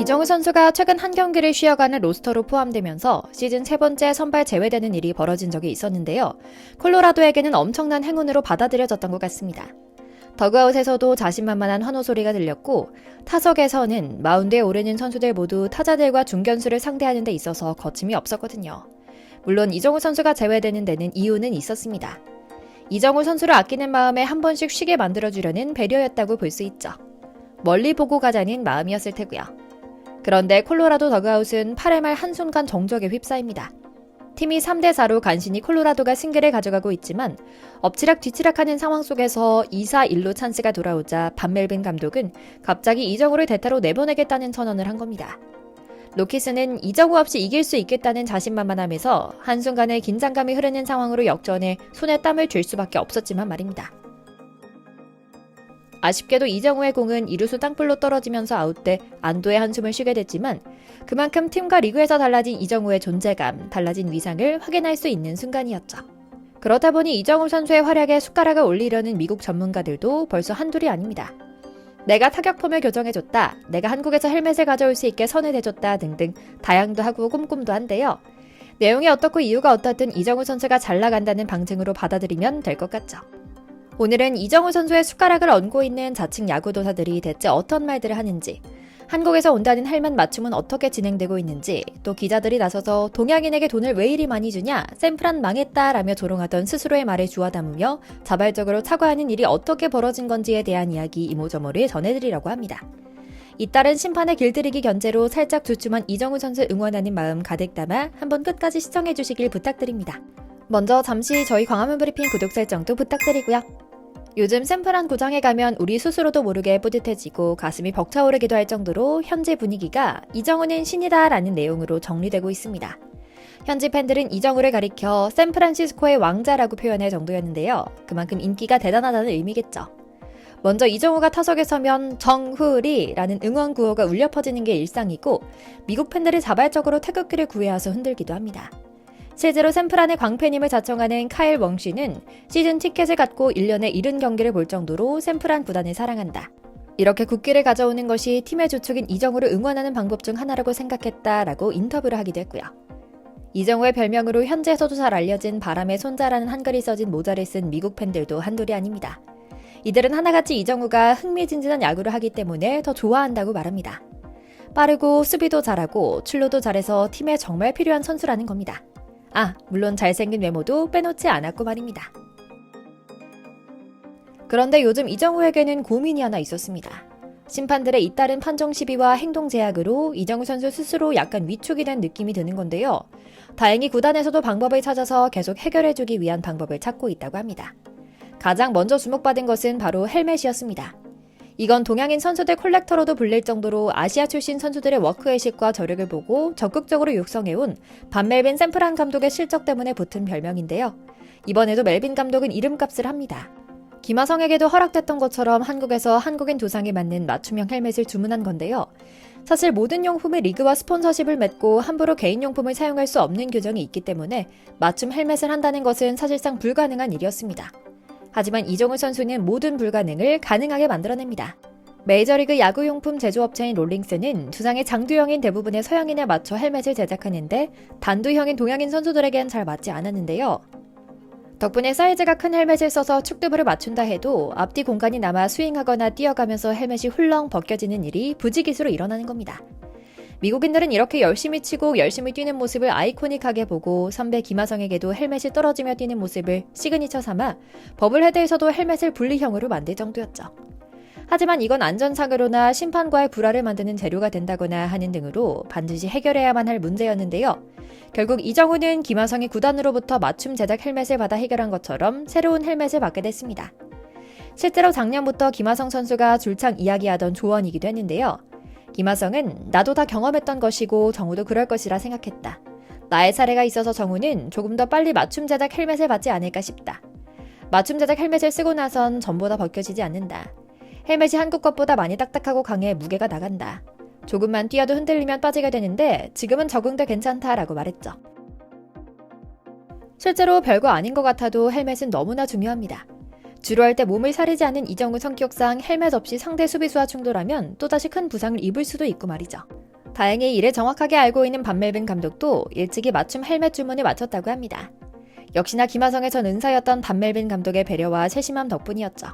이정우 선수가 최근 한 경기를 쉬어가는 로스터로 포함되면서 시즌 3번째 선발 제외되는 일이 벌어진 적이 있었는데요. 콜로라도에게는 엄청난 행운으로 받아들여졌던 것 같습니다. 더그아웃에서도 자신만만한 환호 소리가 들렸고 타석에서는 마운드에 오르는 선수들 모두 타자들과 중견수를 상대하는 데 있어서 거침이 없었거든요. 물론 이정우 선수가 제외되는 데는 이유는 있었습니다. 이정우 선수를 아끼는 마음에 한 번씩 쉬게 만들어주려는 배려였다고 볼 수 있죠. 멀리 보고 가자는 마음이었을 테고요. 그런데 콜로라도 더그아웃은 8회 말 한순간 정적에 휩싸입니다. 팀이 3대4로 간신히 콜로라도가 승기를 가져가고 있지만 엎치락 뒤치락하는 상황 속에서 2-4-1로 찬스가 돌아오자 반멜빈 감독은 갑자기 이정우를 대타로 내보내겠다는 선언을 한 겁니다. 로키스는 이정우 없이 이길 수 있겠다는 자신만만함에서 한순간에 긴장감이 흐르는 상황으로 역전해 손에 땀을 쥘 수밖에 없었지만 말입니다. 아쉽게도 이정우의 공은 이루수 땅볼로 떨어지면서 아웃돼 안도의 한숨을 쉬게 됐지만 그만큼 팀과 리그에서 달라진 이정우의 존재감, 달라진 위상을 확인할 수 있는 순간이었죠. 그러다 보니 이정우 선수의 활약에 숟가락을 올리려는 미국 전문가들도 벌써 한둘이 아닙니다. 내가 타격폼을 교정해줬다, 내가 한국에서 헬멧을 가져올 수 있게 선을 대줬다 등등 다양도 하고 꼼꼼도 한데요. 내용이 어떻고 이유가 어떻든 이정우 선수가 잘 나간다는 방증으로 받아들이면 될 것 같죠. 오늘은 이정우 선수의 숟가락을 얹고 있는 자칭 야구도사들이 대체 어떤 말들을 하는지, 한국에서 온다는 헬멧 맞춤은 어떻게 진행되고 있는지, 또 기자들이 나서서 동양인에게 돈을 왜 이리 많이 주냐, 샌프란 망했다 라며 조롱하던 스스로의 말에 주워 담으며 자발적으로 사과하는 일이 어떻게 벌어진 건지에 대한 이야기 이모저모를 전해드리려고 합니다. 잇따른 심판의 길들이기 견제로 살짝 주춤한 이정우 선수 응원하는 마음 가득 담아 한번 끝까지 시청해주시길 부탁드립니다. 먼저 잠시 저희 광화문 브리핑 구독 설정도 부탁드리고요. 요즘 샌프란 구장에 가면 우리 스스로도 모르게 뿌듯해지고 가슴이 벅차오르기도 할 정도로 현지 분위기가 이정우는 신이다 라는 내용으로 정리되고 있습니다. 현지 팬들은 이정우를 가리켜 샌프란시스코의 왕자라고 표현할 정도였는데요. 그만큼 인기가 대단하다는 의미겠죠. 먼저 이정우가 타석에 서면 정후리 라는 응원 구호가 울려 퍼지는 게 일상이고 미국 팬들이 자발적으로 태극기를 구해와서 흔들기도 합니다. 실제로 샌프란의 광팬임을 자청하는 카일 웡씨는 시즌 티켓을 갖고 1년에 70경기를 볼 정도로 샌프란 구단을 사랑한다. 이렇게 국기를 가져오는 것이 팀의 주축인 이정우를 응원하는 방법 중 하나라고 생각했다라고 인터뷰를 하기도 했고요. 이정우의 별명으로 현지에서도 잘 알려진 바람의 손자라는 한글이 써진 모자를 쓴 미국 팬들도 한둘이 아닙니다. 이들은 하나같이 이정우가 흥미진진한 야구를 하기 때문에 더 좋아한다고 말합니다. 빠르고 수비도 잘하고 출루도 잘해서 팀에 정말 필요한 선수라는 겁니다. 물론 잘생긴 외모도 빼놓지 않았고 말입니다. 그런데 요즘 이정우에게는 고민이 하나 있었습니다. 심판들의 잇따른 판정 시비와 행동 제약으로 이정우 선수 스스로 약간 위축이 된 느낌이 드는 건데요. 다행히 구단에서도 방법을 찾아서 계속 해결해주기 위한 방법을 찾고 있다고 합니다. 가장 먼저 주목받은 것은 바로 헬멧이었습니다. 이건 동양인 선수들 콜렉터로도 불릴 정도로 아시아 출신 선수들의 워크애식과 저력을 보고 적극적으로 육성해온 반멜빈 샌프란 감독의 실적 때문에 붙은 별명인데요. 이번에도 멜빈 감독은 이름값을 합니다. 김하성에게도 허락됐던 것처럼 한국에서 한국인 두상에 맞는 맞춤형 헬멧을 주문한 건데요. 사실 모든 용품의 리그와 스폰서십을 맺고 함부로 개인용품을 사용할 수 없는 규정이 있기 때문에 맞춤 헬멧을 한다는 것은 사실상 불가능한 일이었습니다. 하지만 이정우 선수는 모든 불가능을 가능하게 만들어냅니다. 메이저리그 야구용품 제조업체인 롤링스는 두상의 장두형인 대부분의 서양인에 맞춰 헬멧을 제작하는데 단두형인 동양인 선수들에겐 잘 맞지 않았는데요. 덕분에 사이즈가 큰 헬멧을 써서 축두부를 맞춘다 해도 앞뒤 공간이 남아 스윙하거나 뛰어가면서 헬멧이 훌렁 벗겨지는 일이 부지기수로 일어나는 겁니다. 미국인들은 이렇게 열심히 치고 열심히 뛰는 모습을 아이코닉하게 보고 선배 김하성에게도 헬멧이 떨어지며 뛰는 모습을 시그니처 삼아 버블헤드에서도 헬멧을 분리형으로 만들 정도였죠. 하지만 이건 안전상으로나 심판과의 불화를 만드는 재료가 된다거나 하는 등으로 반드시 해결해야만 할 문제였는데요. 결국 이정우는 김하성이 구단으로부터 맞춤 제작 헬멧을 받아 해결한 것처럼 새로운 헬멧을 받게 됐습니다. 실제로 작년부터 김하성 선수가 줄창 이야기하던 조언이기도 했는데요. 김하성은 나도 다 경험했던 것이고 정우도 그럴 것이라 생각했다. 나의 사례가 있어서 정우는 조금 더 빨리 맞춤 제작 헬멧을 받지 않을까 싶다. 맞춤 제작 헬멧을 쓰고 나선 전보다 벗겨지지 않는다. 헬멧이 한국 것보다 많이 딱딱하고 강해 무게가 나간다. 조금만 뛰어도 흔들리면 빠지게 되는데 지금은 적응돼 괜찮다라고 말했죠. 실제로 별거 아닌 것 같아도 헬멧은 너무나 중요합니다. 주로 할 때 몸을 사리지 않는 이정우 성격상 헬멧 없이 상대 수비수와 충돌하면 또다시 큰 부상을 입을 수도 있고 말이죠. 다행히 이를 정확하게 알고 있는 반멜빈 감독도 일찍이 맞춤 헬멧 주문을 마쳤다고 합니다. 역시나 김하성의 전 은사였던 반멜빈 감독의 배려와 세심함 덕분이었죠.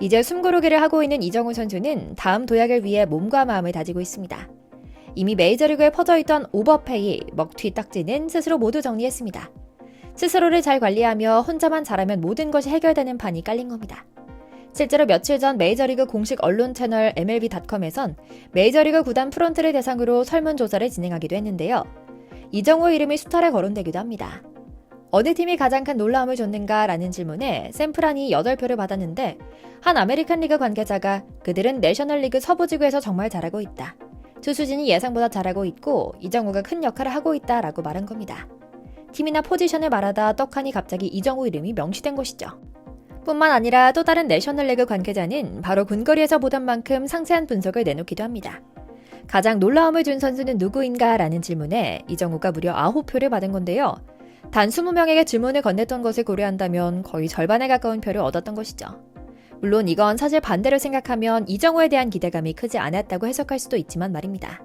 이제 숨고르기를 하고 있는 이정우 선수는 다음 도약을 위해 몸과 마음을 다지고 있습니다. 이미 메이저리그에 퍼져있던 오버페이, 먹튀 딱지는 스스로 모두 정리했습니다. 스스로를 잘 관리하며 혼자만 잘하면 모든 것이 해결되는 판이 깔린 겁니다. 실제로 며칠 전 메이저리그 공식 언론 채널 MLB.com에선 메이저리그 구단 프런트를 대상으로 설문조사를 진행하기도 했는데요. 이정우의 이름이 수탈에 거론되기도 합니다. 어느 팀이 가장 큰 놀라움을 줬는가라는 질문에 샘프란이 8표를 받았는데 한 아메리칸 리그 관계자가 그들은 내셔널리그 서부지구에서 정말 잘하고 있다. 투수진이 예상보다 잘하고 있고 이정우가 큰 역할을 하고 있다라고 말한 겁니다. 팀이나 포지션을 말하다 떡하니 갑자기 이정우 이름이 명시된 것이죠. 뿐만 아니라 또 다른 내셔널리그 관계자는 바로 근거리에서 보던 만큼 상세한 분석을 내놓기도 합니다. 가장 놀라움을 준 선수는 누구인가? 라는 질문에 이정우가 무려 9표를 받은 건데요. 단 20명에게 질문을 건넸던 것을 고려한다면 거의 절반에 가까운 표를 얻었던 것이죠. 물론 이건 사실 반대로 생각하면 이정우에 대한 기대감이 크지 않았다고 해석할 수도 있지만 말입니다.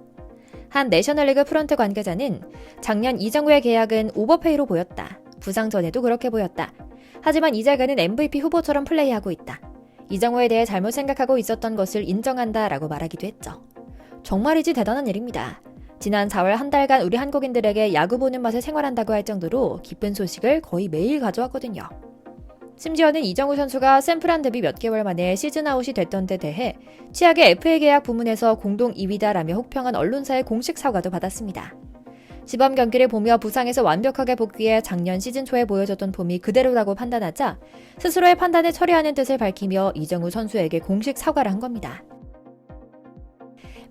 한 내셔널리그 프런트 관계자는 작년 이정우의 계약은 오버페이로 보였다. 부상 전에도 그렇게 보였다. 하지만 이제 그는 MVP 후보처럼 플레이하고 있다. 이정우에 대해 잘못 생각하고 있었던 것을 인정한다 라고 말하기도 했죠. 정말이지 대단한 일입니다. 지난 4월 한 달간 우리 한국인들에게 야구 보는 맛을 생활한다고 할 정도로 기쁜 소식을 거의 매일 가져왔거든요. 심지어는 이정우 선수가 샘프란 데뷔 몇 개월 만에 시즌 아웃이 됐던 데 대해 최악의 FA 계약 부문에서 공동 2위다라며 혹평한 언론사의 공식 사과도 받았습니다. 시범 경기를 보며 부상에서 완벽하게 복귀해 작년 시즌 초에 보여줬던 폼이 그대로라고 판단하자 스스로의 판단을 처리하는 뜻을 밝히며 이정우 선수에게 공식 사과를 한 겁니다.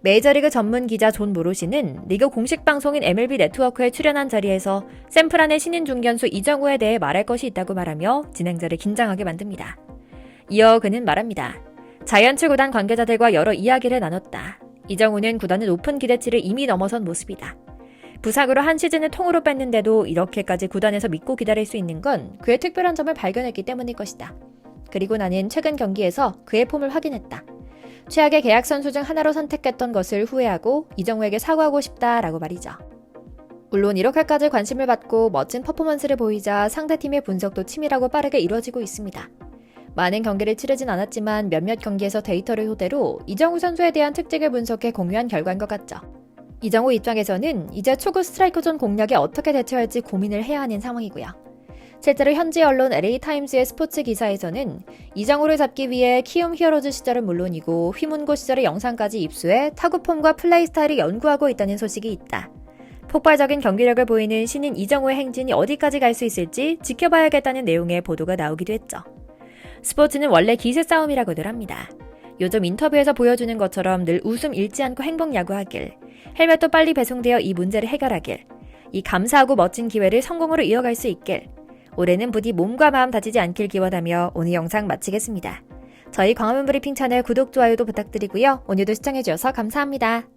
메이저리그 전문 기자 존 모로시는 리그 공식 방송인 MLB 네트워크에 출연한 자리에서 샘프란의 신인 중견수 이정우에 대해 말할 것이 있다고 말하며 진행자를 긴장하게 만듭니다. 이어 그는 말합니다. 자이언츠 구단 관계자들과 여러 이야기를 나눴다. 이정우는 구단의 높은 기대치를 이미 넘어선 모습이다. 부상으로 한 시즌을 통으로 뺐는데도 이렇게까지 구단에서 믿고 기다릴 수 있는 건 그의 특별한 점을 발견했기 때문일 것이다. 그리고 나는 최근 경기에서 그의 폼을 확인했다. 최악의 계약 선수 중 하나로 선택했던 것을 후회하고 이정우에게 사과하고 싶다라고 말이죠. 물론 이렇게까지 관심을 받고 멋진 퍼포먼스를 보이자 상대팀의 분석도 치밀하고 빠르게 이루어지고 있습니다. 많은 경기를 치르진 않았지만 몇몇 경기에서 데이터를 토대로 이정우 선수에 대한 특징을 분석해 공유한 결과인 것 같죠. 이정우 입장에서는 이제 초구 스트라이크 존 공략에 어떻게 대처할지 고민을 해야 하는 상황이고요. 실제로 현지 언론 LA타임스의 스포츠 기사에서는 이정우를 잡기 위해 키움 히어로즈 시절은 물론이고 휘문고 시절의 영상까지 입수해 타구폼과 플레이 스타일을 연구하고 있다는 소식이 있다. 폭발적인 경기력을 보이는 신인 이정우의 행진이 어디까지 갈 수 있을지 지켜봐야겠다는 내용의 보도가 나오기도 했죠. 스포츠는 원래 기세 싸움이라고들 합니다. 요즘 인터뷰에서 보여주는 것처럼 늘 웃음 잃지 않고 행복 야구하길, 헬멧도 빨리 배송되어 이 문제를 해결하길, 이 감사하고 멋진 기회를 성공으로 이어갈 수 있길, 올해는 부디 몸과 마음 다치지 않길 기원하며 오늘 영상 마치겠습니다. 저희 광화문 브리핑 채널 구독, 좋아요도 부탁드리고요. 오늘도 시청해주셔서 감사합니다.